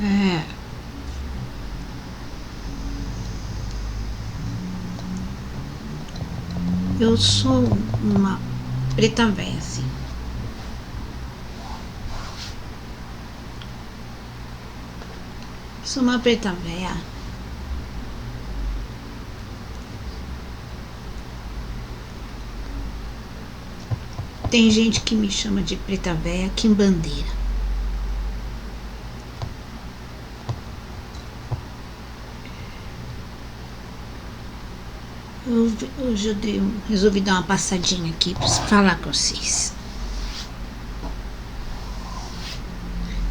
É, eu sou uma preta véia, assim. Sou uma preta véia. Tem gente que me chama de preta véia quimbandeira. Hoje eu resolvi dar uma passadinha aqui para falar com vocês.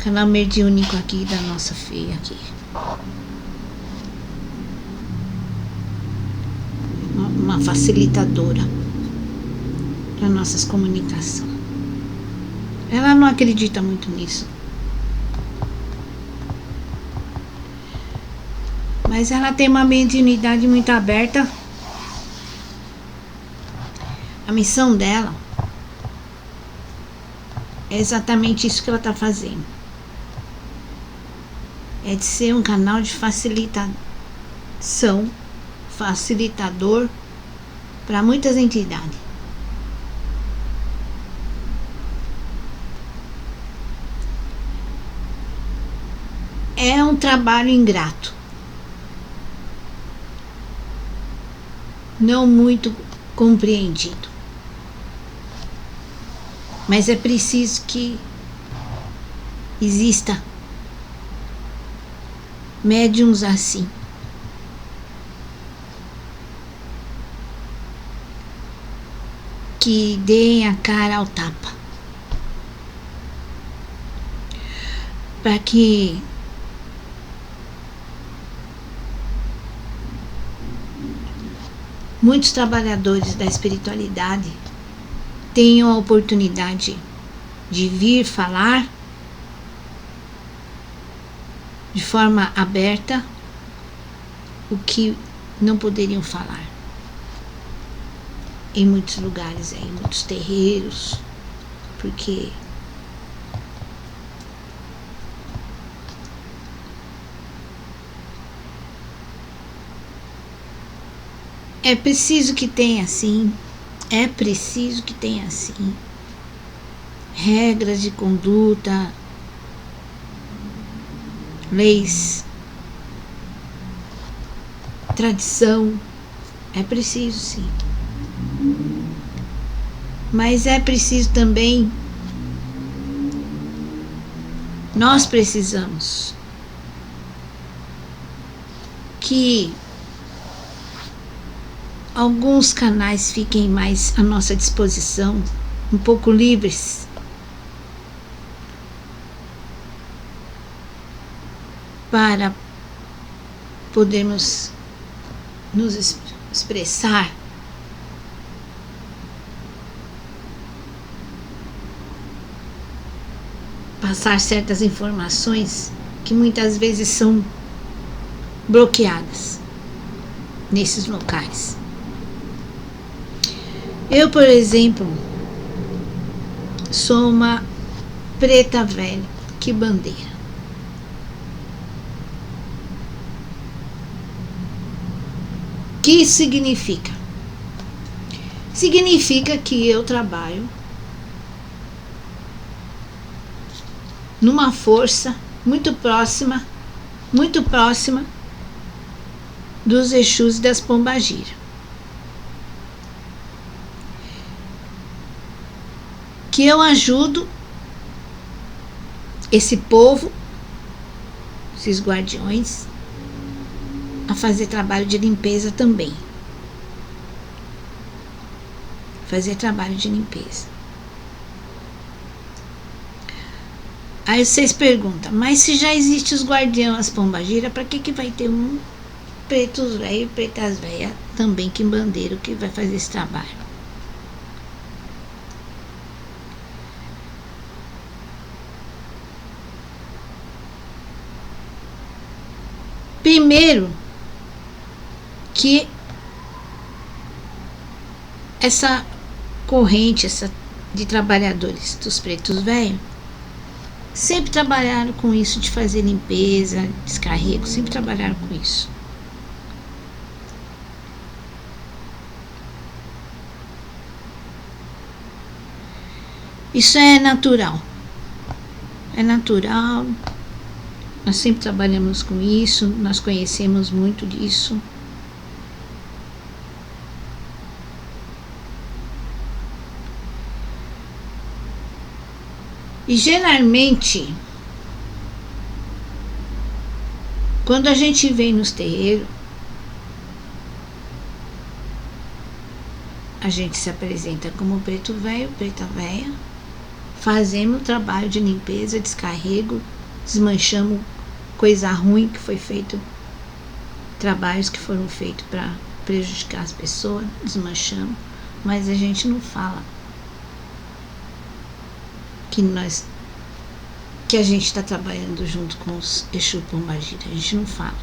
Canal mediúnico aqui da nossa feia aqui. Uma facilitadora para nossas comunicações. Ela não acredita muito nisso. Mas ela tem uma mediunidade muito aberta. A missão dela é exatamente isso que ela está fazendo. É de ser um canal de facilitador para muitas entidades. É um trabalho ingrato, não muito compreendido, mas é preciso que exista médiums assim, que deem a cara ao tapa, para que muitos trabalhadores da espiritualidade tenham a oportunidade de vir falar de forma aberta o que não poderiam falar em muitos lugares, em muitos terreiros, porque é preciso que tenha assim, regras de conduta, leis, tradição, é preciso sim. Mas é preciso também, nós precisamos que alguns canais fiquem mais à nossa disposição, um pouco livres, para podermos nos expressar passar certas informações que muitas vezes são bloqueadas nesses locais. Eu, por exemplo, sou uma preta velha quimbandeira. O que isso significa? Significa que eu trabalho numa força muito próxima dos Exus e das Pombagira. Que eu ajudo esse povo, esses guardiões, a fazer trabalho de limpeza também. Fazer trabalho de limpeza. Aí vocês perguntam, mas se já existe os guardiões, as pombagira, para que vai ter um pretos velho e pretas velhas também quimbandeiro que vai fazer esse trabalho? Primeiro, que essa corrente de trabalhadores dos pretos velhos sempre trabalharam com isso de fazer limpeza, descarrego, sempre trabalharam com isso. Isso é natural. É natural. Nós sempre trabalhamos com isso, nós conhecemos muito disso. E geralmente, quando a gente vem nos terreiros, a gente se apresenta como preto velho, preta velha, fazemos o trabalho de limpeza, descarrego, desmanchamos coisa ruim que foi feito, trabalhos que foram feitos para prejudicar as pessoas, desmanchamos, mas a gente não fala que a gente está trabalhando junto com os Exu Pombagira, a gente não fala.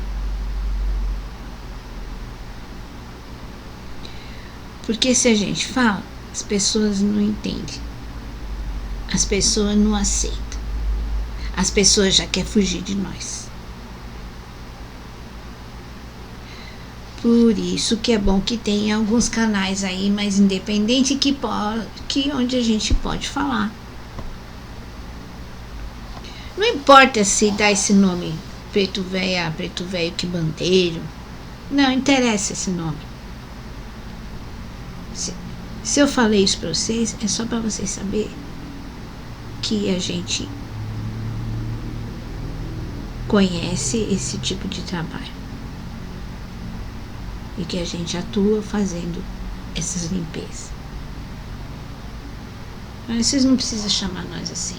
Porque se a gente fala, as pessoas não entendem, as pessoas não aceitam, as pessoas já querem fugir de nós. Por isso que é bom que tem alguns canais aí mais independentes que onde a gente pode falar. Não importa se dá esse nome, preto velho que bandeiro, não interessa esse nome. Se eu falei isso para vocês, é só para vocês saberem que a gente conhece esse tipo de trabalho e que a gente atua fazendo essas limpezas. Mas vocês não precisam chamar nós assim.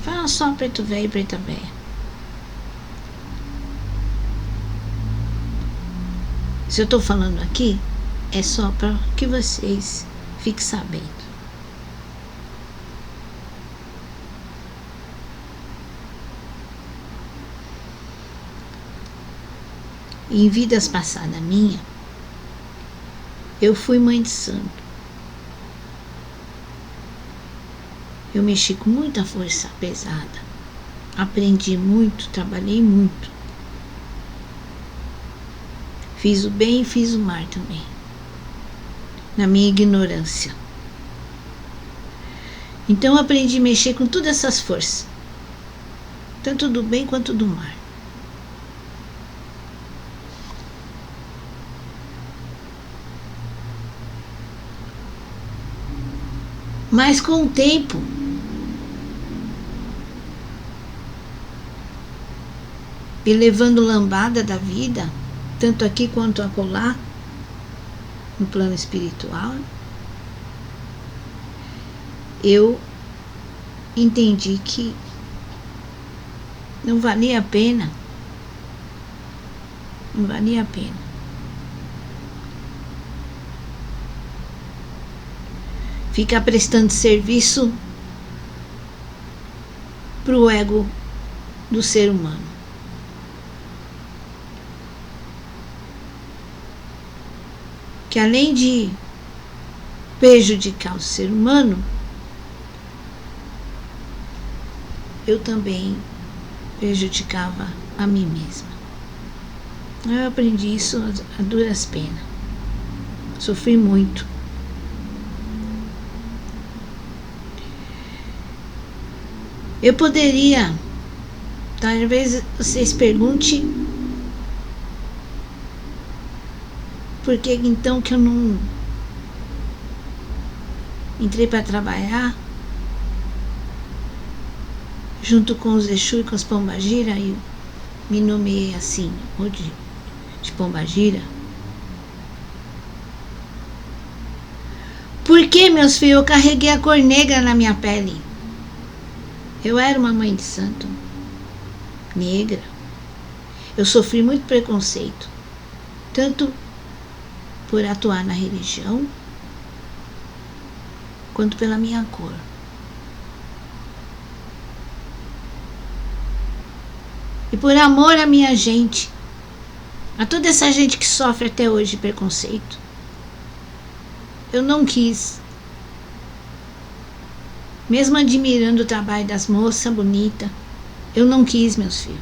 Fala só preto velho e preta velha. Se eu estou falando aqui, é só para que vocês fiquem sabendo. Em vidas passadas minha, eu fui mãe de santo. Eu mexi com muita força pesada. Aprendi muito, trabalhei muito. Fiz o bem e fiz o mal também. Na minha ignorância. Então eu aprendi a mexer com todas essas forças. Tanto do bem quanto do mal. Mas com o tempo, e levando lambada da vida, tanto aqui quanto acolá, no plano espiritual, eu entendi que não valia a pena. Não valia a pena. Ficar prestando serviço para o ego do ser humano. Que além de prejudicar o ser humano, eu também prejudicava a mim mesma. Eu aprendi isso a duras penas. Sofri muito. Eu poderia, talvez vocês perguntem, por que então que eu não entrei para trabalhar junto com os Exu e com os Pombagira e me nomeei assim, ou de Pombagira? Porque, meus filhos, eu carreguei a cor negra na minha pele. Eu era uma mãe de santo negra. Eu sofri muito preconceito, tanto por atuar na religião, quanto pela minha cor. E por amor à minha gente, a toda essa gente que sofre até hoje de preconceito, eu não quis Mesmo admirando o trabalho das moças bonitas, eu não quis, meus filhos,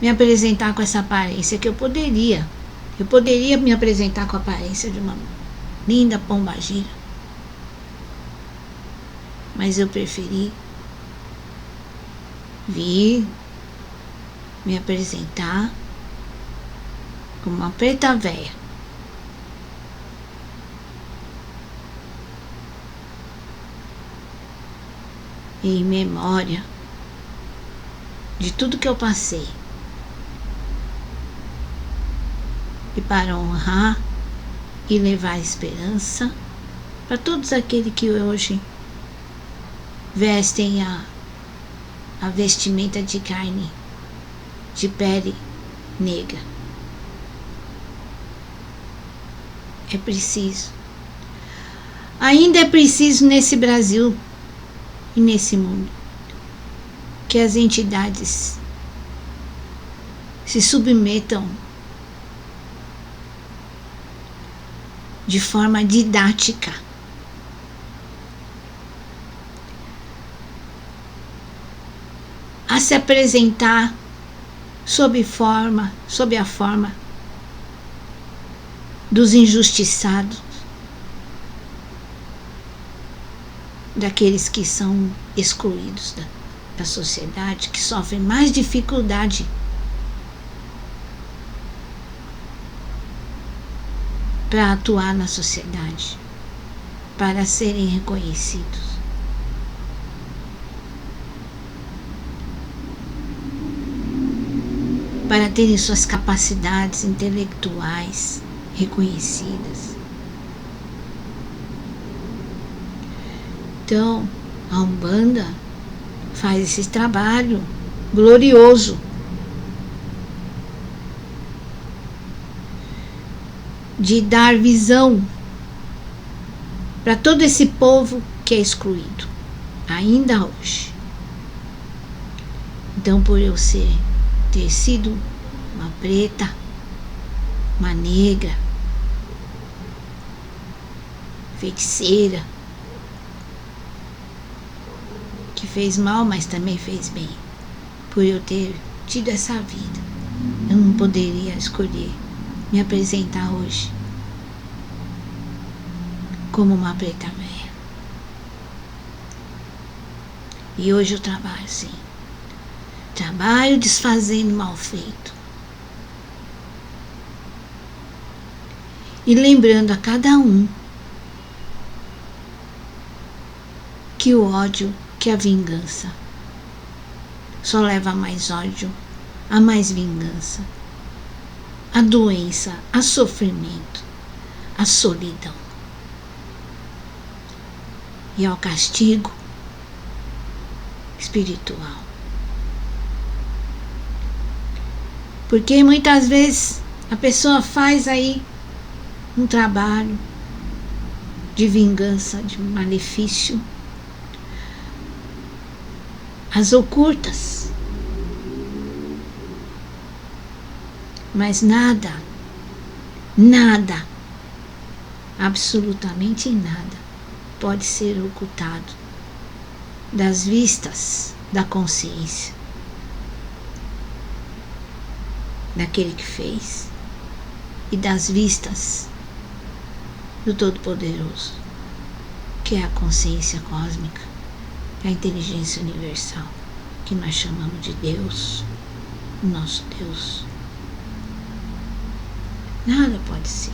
me apresentar com essa aparência que eu poderia. Eu poderia me apresentar com a aparência de uma linda pombagira. Mas eu preferi vir me apresentar como uma preta véia. Em memória de tudo que eu passei. E para honrar e levar esperança para todos aqueles que hoje vestem a vestimenta de carne, de pele negra. É preciso. Ainda é preciso nesse Brasil e nesse mundo que as entidades se submetam de forma didática a se apresentar sob a forma dos injustiçados, daqueles que são excluídos da sociedade, que sofrem mais dificuldade para atuar na sociedade, para serem reconhecidos. Para terem suas capacidades intelectuais reconhecidas. Então, a Umbanda faz esse trabalho glorioso de dar visão para todo esse povo que é excluído, ainda hoje. Então, por eu ter sido uma preta, uma negra, feiticeira, que fez mal, mas também fez bem, por eu ter tido essa vida, eu não poderia escolher me apresentar hoje como uma preta velha. E hoje eu trabalho sim. Trabalho desfazendo mal feito. E lembrando a cada um que o ódio, que a vingança só leva a mais ódio, a mais vingança, a doença, a sofrimento, a solidão e ao castigo espiritual. Porque muitas vezes a pessoa faz aí um trabalho de vingança, de malefício, às ocultas, mas nada, absolutamente nada pode ser ocultado das vistas da consciência daquele que fez e das vistas do Todo-Poderoso, que é a consciência cósmica, a inteligência universal, que nós chamamos de Deus, o nosso Deus. Nada pode ser.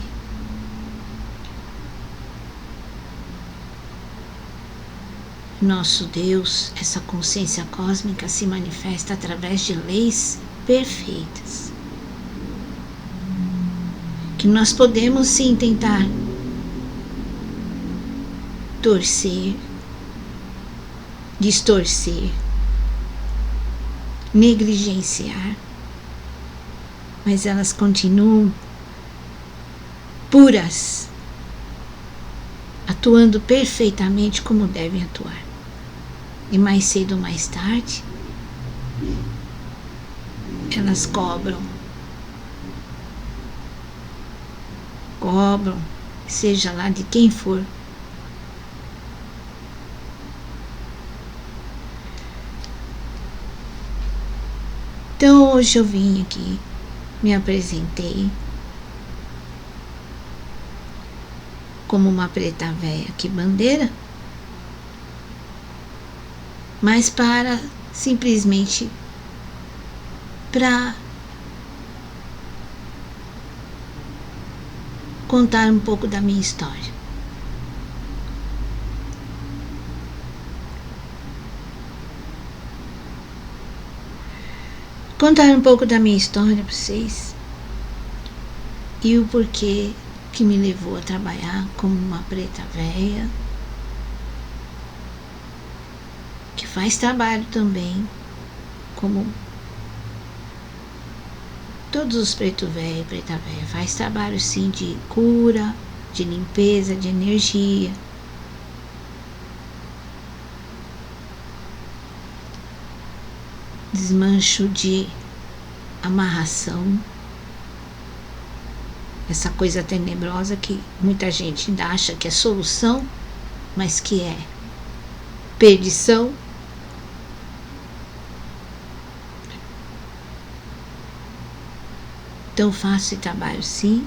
Nosso Deus, essa consciência cósmica, se manifesta através de leis perfeitas, que nós podemos sim tentar torcer, distorcer, negligenciar, mas elas continuam puras, atuando perfeitamente como devem atuar. E mais cedo ou mais tarde, elas cobram, seja lá de quem for, Então hoje eu vim aqui, me apresentei como uma preta véia que bandeira, mas para simplesmente para contar um pouco da minha história. Contar um pouco da minha história para vocês e o porquê que me levou a trabalhar como uma preta véia que faz trabalho também como todos os preto velho e preta véia, faz trabalho sim de cura, de limpeza, de energia, desmancho de amarração, essa coisa tenebrosa que muita gente ainda acha que é solução, mas que é perdição. Então faço esse trabalho sim.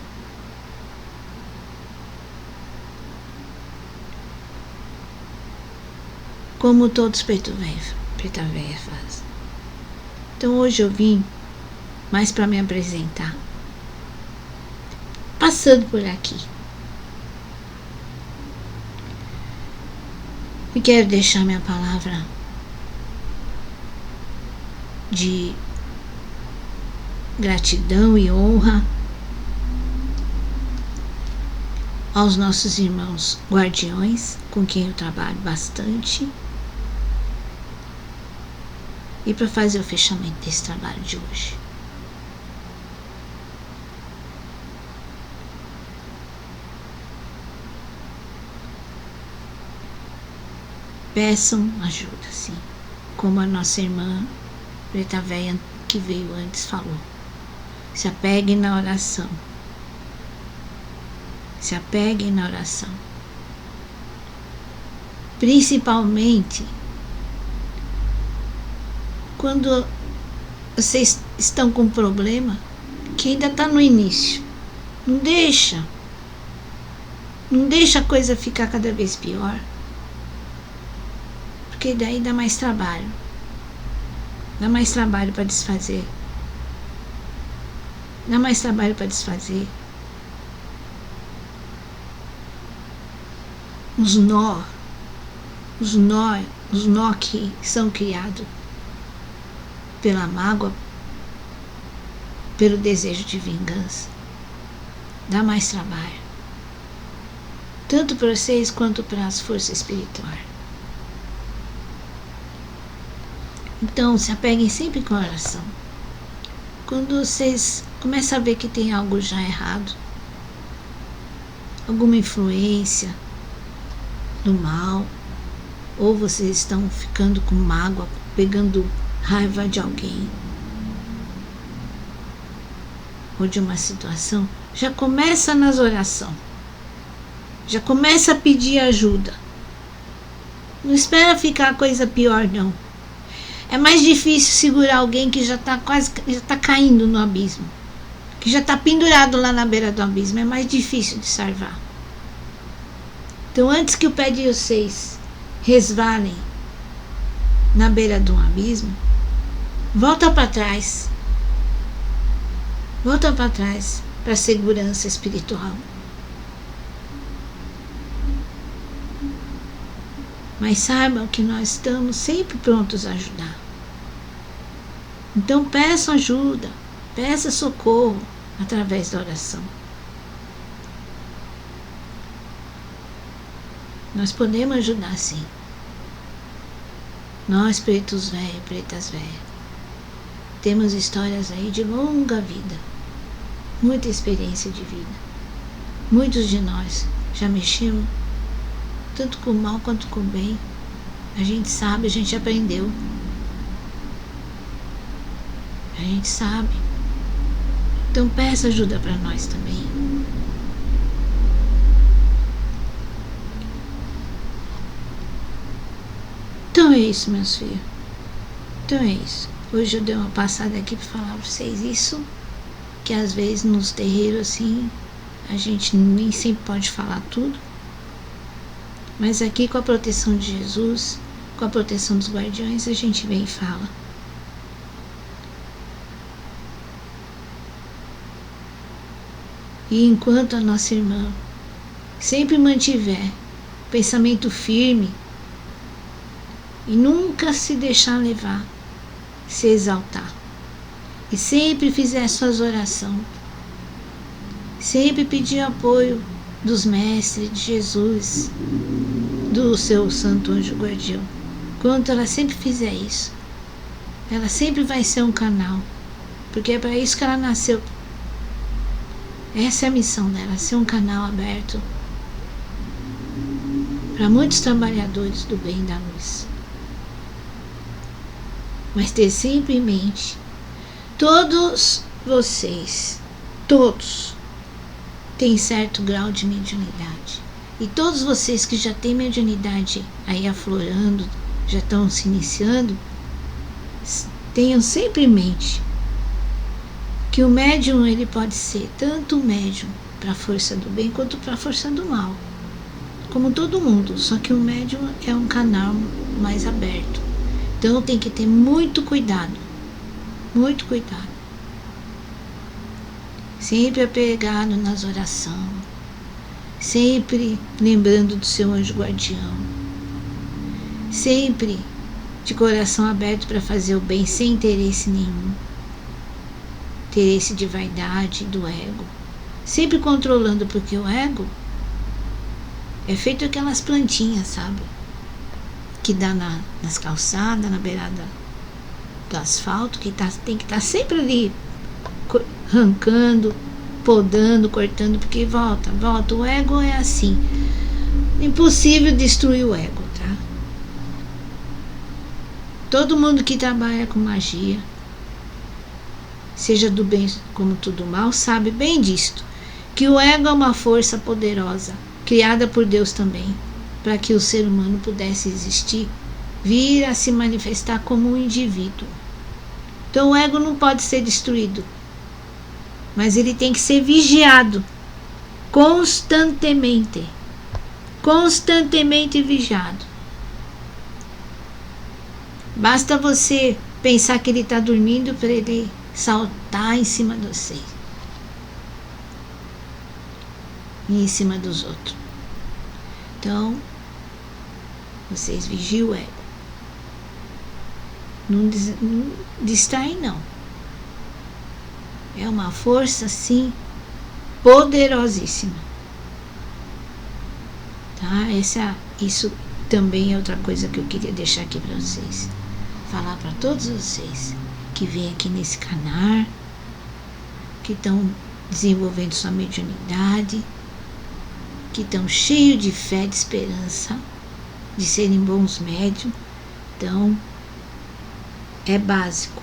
Como todos preta véia fazem. Então hoje eu vim mais para me apresentar, passando por aqui. E quero deixar minha palavra de gratidão e honra aos nossos irmãos guardiões, com quem eu trabalho bastante, e para fazer o fechamento desse trabalho de hoje. Peçam ajuda, sim, como a nossa irmã preta véia que veio antes falou. Se apeguem na oração. Se apeguem na oração. Principalmente quando vocês estão com um problema que ainda está no início. Não deixa a coisa ficar cada vez pior, porque daí dá mais trabalho para desfazer, os nó que são criados pela mágoa, pelo desejo de vingança. Dá mais trabalho, tanto para vocês quanto para as forças espirituais. Então se apeguem sempre com a oração. Quando vocês começam a ver que tem algo já errado, alguma influência do mal, ou vocês estão ficando com mágoa, pegando raiva de alguém ou de uma situação, já começa nas orações, já começa a pedir ajuda. Não espera ficar a coisa pior, não. É mais difícil segurar alguém que já está caindo no abismo, que já está pendurado lá na beira do abismo. É mais difícil de salvar. Então, antes que o pé de vocês resvalem na beira de um abismo, volta para trás. Volta para trás, para a segurança espiritual. Mas saibam que nós estamos sempre prontos a ajudar. Então peçam ajuda, peça socorro através da oração. Nós podemos ajudar sim. Nós, pretos velhos, pretas velhas, temos histórias aí de longa vida, muita experiência de vida. Muitos de nós já mexemos tanto com o mal quanto com o bem. A gente sabe, a gente aprendeu. A gente sabe. Então peça ajuda para nós também. Então é isso, meus filhos. Então é isso. Hoje eu dei uma passada aqui para falar para vocês isso, que às vezes nos terreiros assim, a gente nem sempre pode falar tudo, mas aqui com a proteção de Jesus, com a proteção dos guardiões, a gente vem e fala. E enquanto a nossa irmã sempre mantiver pensamento firme e nunca se deixar levar, se exaltar, e sempre fizer suas orações, sempre pedir apoio dos mestres, de Jesus, do seu santo anjo guardião, quando ela sempre fizer isso, ela sempre vai ser um canal, porque é para isso que ela nasceu. Essa é a missão dela, ser um canal aberto para muitos trabalhadores do bem e da luz. Mas ter sempre em mente, todos vocês, todos, têm certo grau de mediunidade. E todos vocês que já têm mediunidade aí aflorando, já estão se iniciando, tenham sempre em mente que o médium ele pode ser tanto médium para a força do bem quanto para a força do mal, como todo mundo, só que o médium é um canal mais aberto, então tem que ter muito cuidado, sempre apegado nas orações, sempre lembrando do seu anjo guardião, sempre de coração aberto para fazer o bem sem interesse nenhum, interesse de vaidade, do ego, sempre controlando, porque o ego é feito aquelas plantinhas, sabe, que dá nas calçadas, na beirada do asfalto, que tem que estar sempre ali arrancando, podando, cortando, porque volta, o ego é assim, impossível destruir o ego, tá? Todo mundo que trabalha com magia, seja do bem como do mal, sabe bem disto, que o ego é uma força poderosa, criada por Deus também, para que o ser humano pudesse existir, vir a se manifestar como um indivíduo. Então o ego não pode ser destruído, mas ele tem que ser vigiado, constantemente vigiado. Basta você pensar que ele está dormindo para ele saltar em cima de você e em cima dos outros. Então, vocês vigiem o ego. Não distraem, não. É uma força, assim, poderosíssima. Tá? Isso também é outra coisa que eu queria deixar aqui para vocês. Falar para todos vocês que vêm aqui nesse canal, que estão desenvolvendo sua mediunidade, que estão cheios de fé, de esperança, de serem bons médiums. Então, é básico.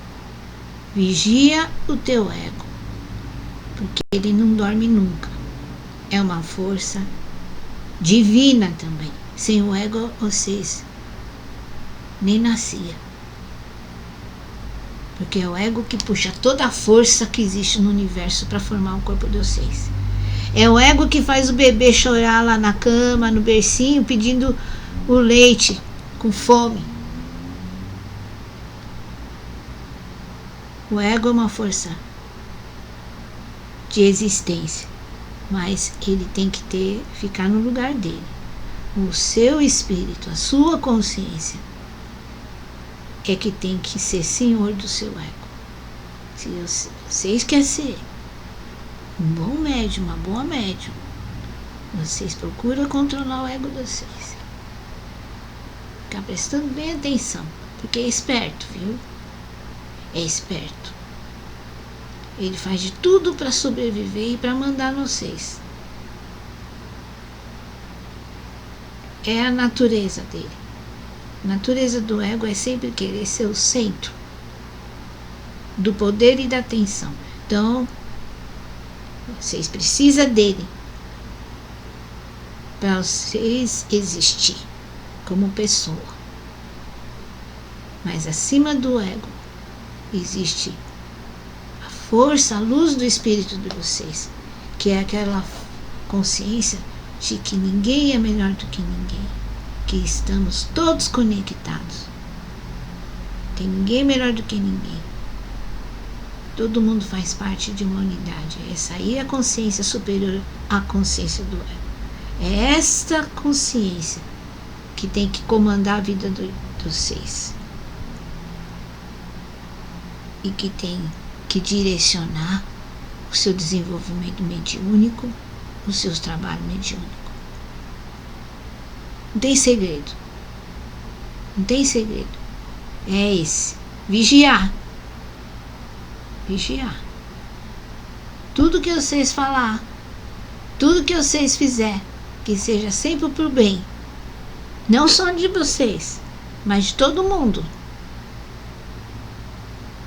Vigia o teu ego, porque ele não dorme nunca. É uma força divina também. Sem o ego, vocês nem nascia. Porque é o ego que puxa toda a força que existe no universo para formar o corpo de vocês. É o ego que faz o bebê chorar lá na cama, no bercinho, pedindo o leite, com fome. O ego é uma força de existência, mas ele tem que ficar no lugar dele. O seu espírito, a sua consciência, é que tem que ser senhor do seu ego. Se vocês querem ser um bom médium, uma boa médium, vocês procuram controlar o ego de vocês. Ficar prestando bem atenção, porque é esperto, viu? É esperto. Ele faz de tudo para sobreviver e para mandar vocês. É a natureza dele. A natureza do ego é sempre querer ser o centro do poder e da atenção. Então, vocês precisam dele para vocês existir como pessoa. Mas acima do ego existe a força, a luz do espírito de vocês, que é aquela consciência de que ninguém é melhor do que ninguém, que estamos todos conectados. Tem ninguém melhor do que ninguém. Todo mundo faz parte de uma unidade. Essa aí é a consciência superior à consciência do ego. É esta consciência que tem que comandar a vida dos seis. E que tem que direcionar o seu desenvolvimento mediúnico, os seus trabalhos mediúnicos. Não tem segredo. Não tem segredo. É esse. Vigiar. Vigiar. Tudo que vocês falar, tudo que vocês fizer, que seja sempre pro bem. Não só de vocês, mas de todo mundo.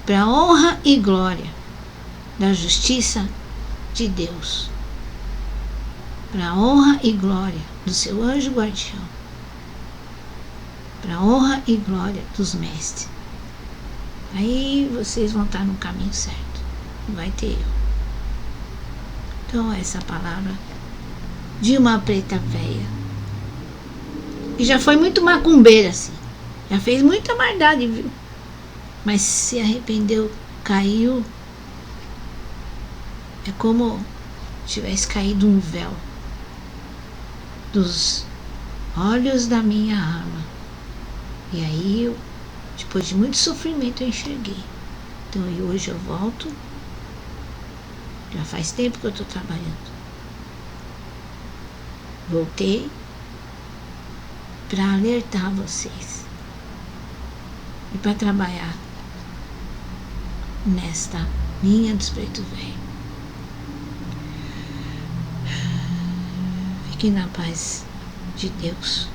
Para a honra e glória da justiça de Deus. Para a honra e glória do seu anjo guardião. Para a honra e glória dos mestres. Aí vocês vão estar no caminho certo. Não vai ter erro. Então essa palavra de uma preta velha. E já foi muito macumbeira assim. Já fez muita maldade, viu? Mas se arrependeu, caiu. É como tivesse caído um véu dos olhos da minha alma. E aí eu, depois de muito sofrimento, eu enxerguei. Então hoje eu volto. Já faz tempo que eu estou trabalhando. Voltei para alertar vocês. E para trabalhar nesta linha dos pretos velhos. Fiquem na paz de Deus.